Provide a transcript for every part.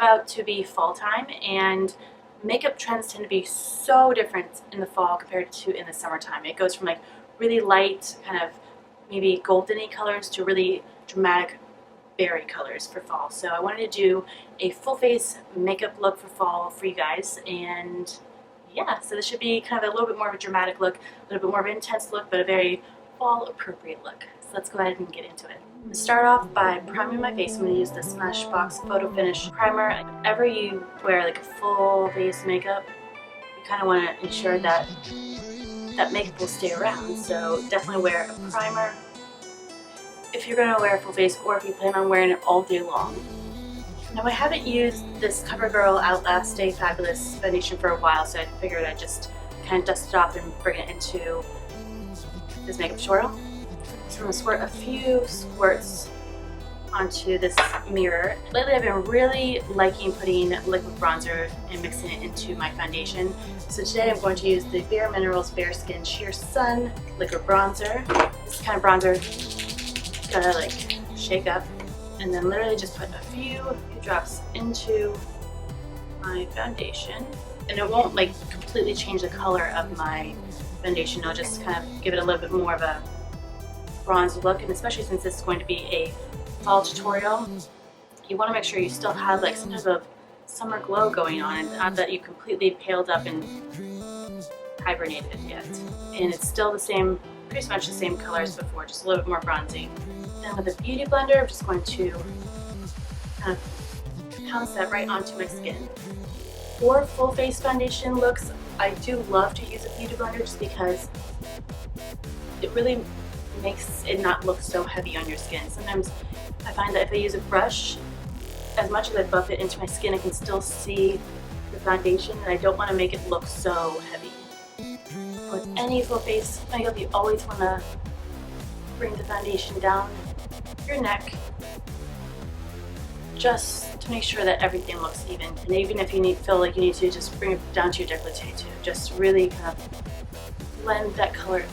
about to be fall time, and makeup trends tend to be so different in the fall compared to in the summertime. It goes from like really light, kind of maybe golden-y colors to really dramatic berry colors for fall. So I wanted to do a full face makeup look for fall for you guys, and yeah, so this should be kind of a little bit more of a dramatic look, a little bit more of an intense look, but a very fall appropriate look. So let's go ahead and get into it. I'm going to start off by priming my face. I'm going to use the Smashbox Photo Finish Primer. Whenever you wear like a full face makeup, you kind of want to ensure that that makeup will stay around, so definitely wear a primer if you're going to wear a full face, or if you plan on wearing it all day long. Now, I haven't used this CoverGirl Outlast Stay Fabulous foundation for a while, so I figured I'd just kind of dust it off and bring it into this makeup tutorial. So I'm going to squirt a few squirts onto this mirror. Lately I've been really liking putting liquid bronzer and mixing it into my foundation. So today I'm going to use the Bare Minerals Bare Skin Sheer Sun liquid bronzer. This kind of bronzer gotta like shake up, and then literally just put a few drops into my foundation, and it won't like completely change the color of my foundation. It'll just kind of give it a little bit more of a bronze look, and especially since this is going to be a fall tutorial, you want to make sure you still have like some type of summer glow going on, and not that you completely paled up and hibernated yet. And it's still the same, pretty much the same color as before, just a little bit more bronzy. Then with a beauty blender, I'm just going to kind of pounce that right onto my skin. For full face foundation looks, I do love to use a beauty blender just because it really makes it not look so heavy on your skin. Sometimes I find that if I use a brush, as much as I buff it into my skin, I can still see the foundation, and I don't want to make it look so heavy. With any full face makeup, you always want to bring the foundation down your neck just to make sure that everything looks even. And even if you feel like you need to, just bring it down to your décolleté too. Just really kind of blend that color in.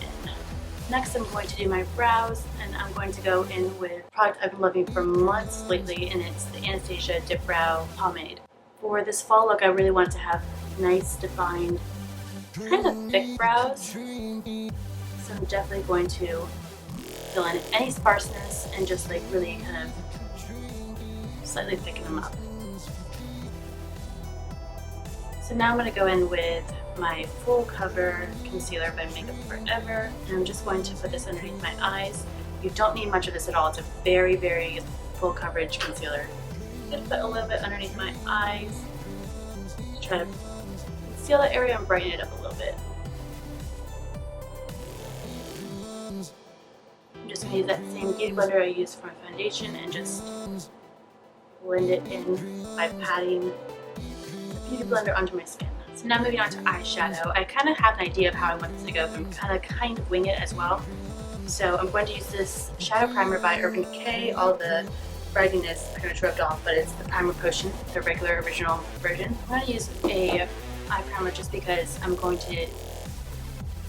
Next, I'm going to do my brows, and I'm going to go in with a product I've been loving for months lately, and it's the Anastasia Dip Brow Pomade. For this fall look, I really want to have nice, defined, kind of thick brows. So I'm definitely going to fill in any sparseness and just like really kind of slightly thicken them up. So now I'm going to go in with my full cover concealer by Makeup Forever, and I'm just going to put this underneath my eyes. You don't need much of this at all. It's a very, very full coverage concealer. I'm going to put a little bit underneath my eyes to try to conceal that area and brighten it up a little bit. I'm just going to use that same beauty blender I used for my foundation and just blend it in by patting the beauty blender onto my skin. So now moving on to eyeshadow. I kind of have an idea of how I want this to go, but I'm kind of wing it as well. So I'm going to use this shadow primer by Urban Decay. All the brightness pretty much rubbed off, but it's the Primer Potion, the regular original version. I'm going to use a eye primer just because I'm going to,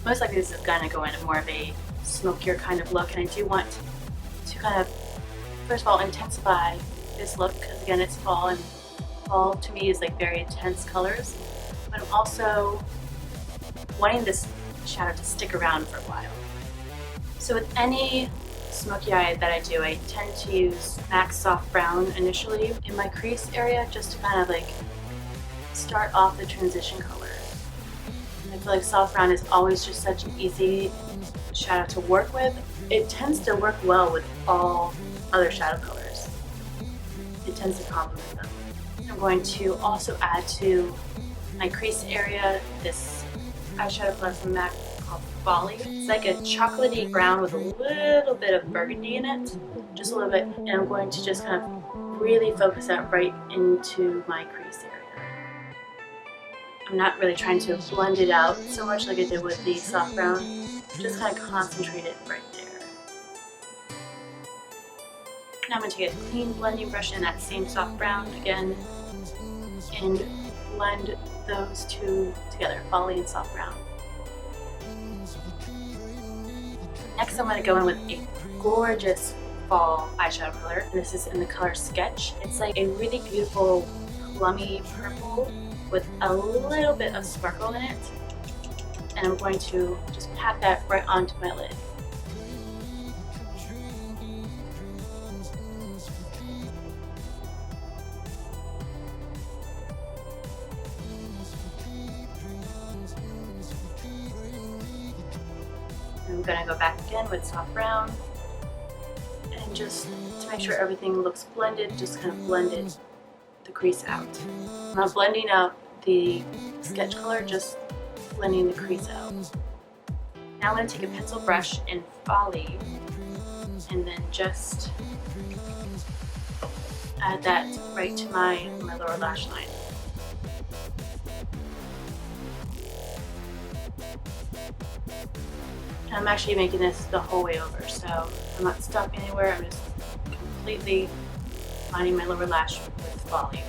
most likely this is going to go into more of a smokier kind of look, and I do want to kind of, first of all, intensify this look, because again, it's fall, and fall to me is like very intense colors. But I'm also wanting this shadow to stick around for a while. So with any smoky eye that I do, I tend to use MAC Soft Brown initially in my crease area, just to kind of like start off the transition color. I feel like soft brown is always just such an easy shadow to work with. It tends to work well with all other shadow colors. It tends to complement them. I'm going to also add to my crease area this eyeshadow palette from MAC called Folly. It's like a chocolatey brown with a little bit of burgundy in it, just a little bit, and I'm going to just kind of really focus that right into my crease area. I'm not really trying to blend it out so much like I did with the soft brown, just kind of concentrate it right there. Now I'm going to take a clean blending brush in that same soft brown again and blend those two together, Folly and soft brown. Next I'm going to go in with a gorgeous fall eyeshadow color, and this is in the color Sketch. It's like a really beautiful plummy purple with a little bit of sparkle in it. And I'm going to just pat that right onto my lid. I'm going to go back again with soft brown, and just to make sure everything looks blended, just kind of blended the crease out. I'm not blending out the sketch color, just blending the crease out. Now I'm going to take a pencil brush in Folly and then just add that right to my lower lash line. And I'm actually making this the whole way over, so I'm not stopping anywhere. I'm just completely lining my lower lash with Folly.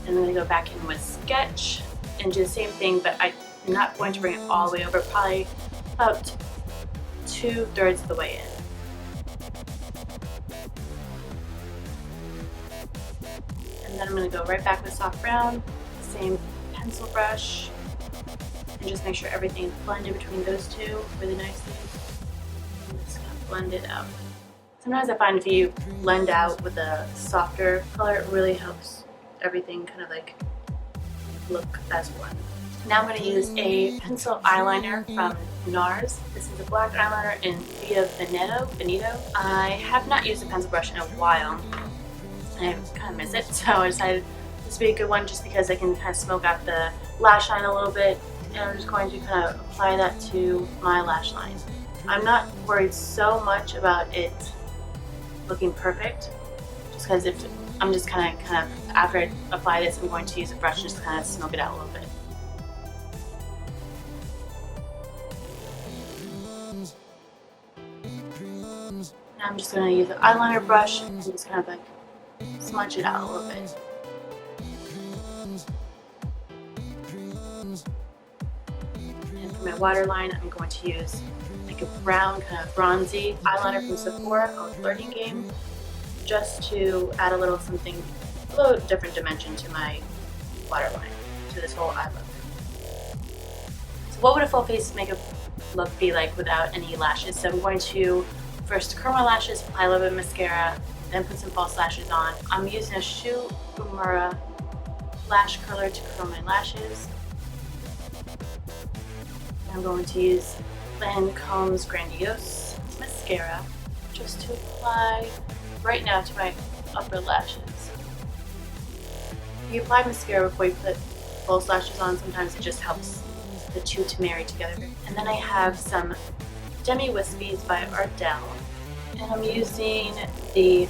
And then I go back in with Sketch and do the same thing, but I'm not going to bring it all the way over, probably about 2/3 of the way in. And then I'm going to go right back with soft brown, same pencil brush, and just make sure everything is blended between those two really nicely. I'm just going to blend it out. Sometimes I find if you blend out with a softer color, it really helps everything kind of like look as one. Now I'm going to use a pencil eyeliner from NARS. This is a black eyeliner in Via Veneto. I have not used a pencil brush in a while, and I kind of miss it, so I decided this would be a good one just because I can kind of smoke out the lash line a little bit, and I'm just going to kind of apply that to my lash line. I'm not worried so much about it looking perfect, just because if I'm just kind of after I apply this, I'm going to use a brush just to kind of smoke it out a little bit. Now I'm just going to use the eyeliner brush and just kind of like smudge it out a little bit. And for my waterline, I'm going to use like a brown kind of bronzy eyeliner from Sephora called Flirting Game, just to add a little something, a little different dimension to my waterline, to this whole eye look. So what would a full face makeup look be like without any lashes? So I'm going to first curl my lashes, apply a little bit of mascara, then put some false lashes on. I'm using a Shu Uemura lash curler to curl my lashes. I'm going to use Lancome's Grandiose mascara just to apply right now to my upper lashes. If you apply mascara before you put false lashes on, sometimes it just helps the two to marry together. And then I have some Demi Wispies by Ardell, and I'm using the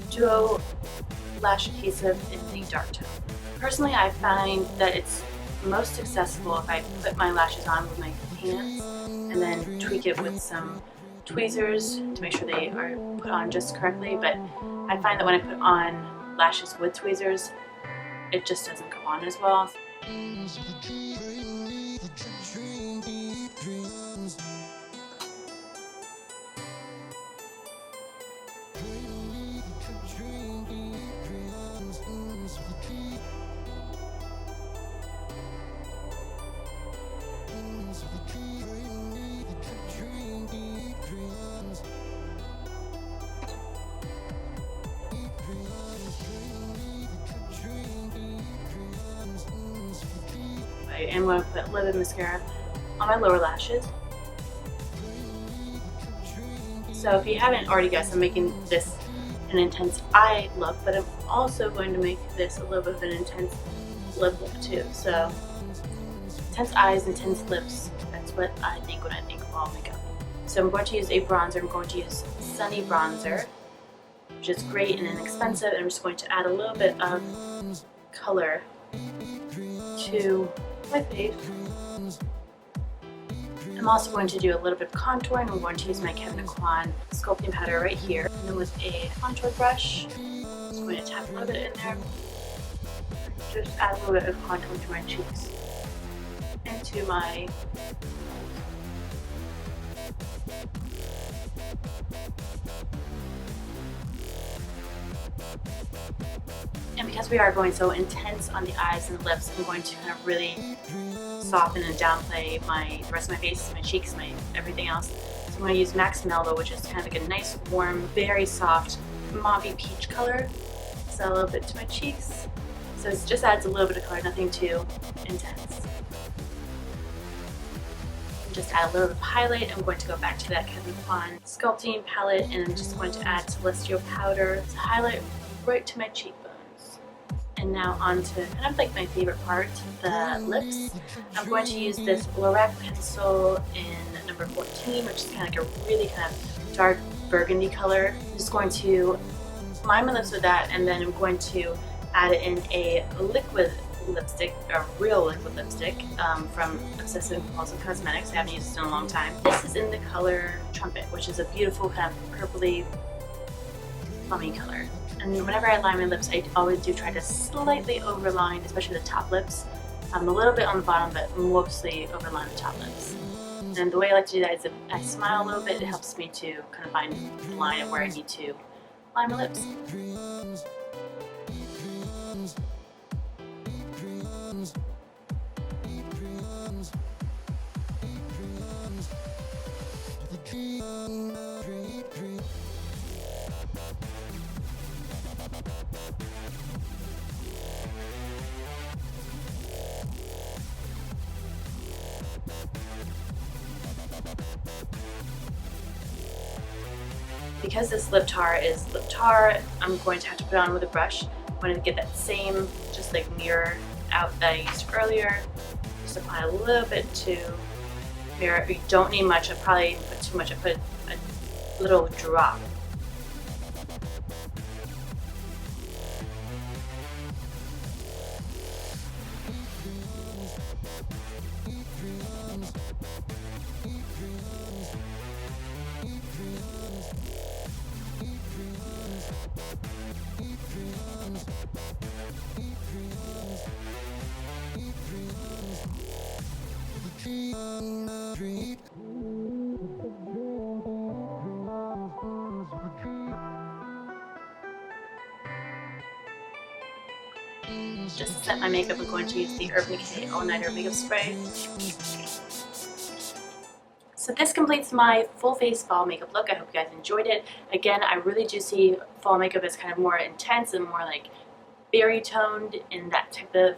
Duo Lash Adhesive in the dark tone. Personally, I find that it's most successful if I put my lashes on with my hands and then tweak it with some tweezers to make sure they are put on just correctly, but I find that when I put on lashes with tweezers, it just doesn't go on as well. I am going to put a little bit of mascara on my lower lashes. So if you haven't already guessed, I'm making this an intense eye look, but I'm also going to make this a little bit of an intense lip look too. So intense eyes, intense lips, that's what I think when I think of fall makeup. So I'm going to use a bronzer. I'm going to use Sunny Bronzer, which is great and inexpensive, and I'm just going to add a little bit of color to my face. I'm also going to do a little bit of contouring. I'm going to use my Kevyn Aucoin sculpting powder right here. And then with a contour brush, I'm just going to tap a little bit in there. Just add a little bit of contour to my cheeks and to my And because we are going so intense on the eyes and the lips, I'm going to kind of really soften and downplay the rest of my face, my cheeks, my everything else. So I'm going to use Max Mellow, which is kind of like a nice, warm, very soft, mauvey peach color. So a little bit to my cheeks. So it just adds a little bit of color, nothing too intense. Just add a little bit of highlight. I'm going to go back to that Kevin Kwan sculpting palette, and I'm just going to add Celestial powder to highlight right to my cheekbones. And now on to kind of like my favorite part, the lips. I'm going to use this LORAC pencil in number 14, which is kind of like a really kind of dark burgundy color. I'm just going to line my lips with that, and then I'm going to add it in a liquid lipstick, a real liquid lipstick from Obsessive Compulsive Cosmetics. I haven't used it in a long time. This is in the color Trumpet, which is a beautiful kind of purpley, plummy color. And whenever I line my lips, I always do try to slightly overline, especially the top lips. A little bit on the bottom, but mostly overline the top lips. And the way I like to do that is if I smile a little bit, it helps me to kind of find the line of where I need to line my lips. Because this lip tar is lip tar, I'm going to have to put it on with a brush. I'm going to get that same just like mirror out that I used earlier. Just apply a little bit to mirror. You don't need much. I probably put too much. I put a little drop. Just to set my makeup, I'm going to use the Urban Decay All Nighter Makeup Spray. So this completes my full face fall makeup look. I hope you guys enjoyed it. Again, I really do see fall makeup as kind of more intense and more like berry toned in that type of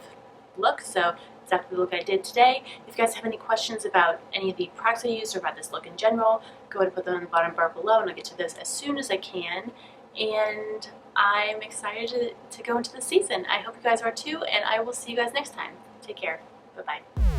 look. So exactly the look I did today. If you guys have any questions about any of the products I used or about this look in general, go ahead and put them in the bottom bar below, and I'll get to those as soon as I can. And I'm excited to go into the season. I hope you guys are too, and I will see you guys next time. Take care. Bye-bye.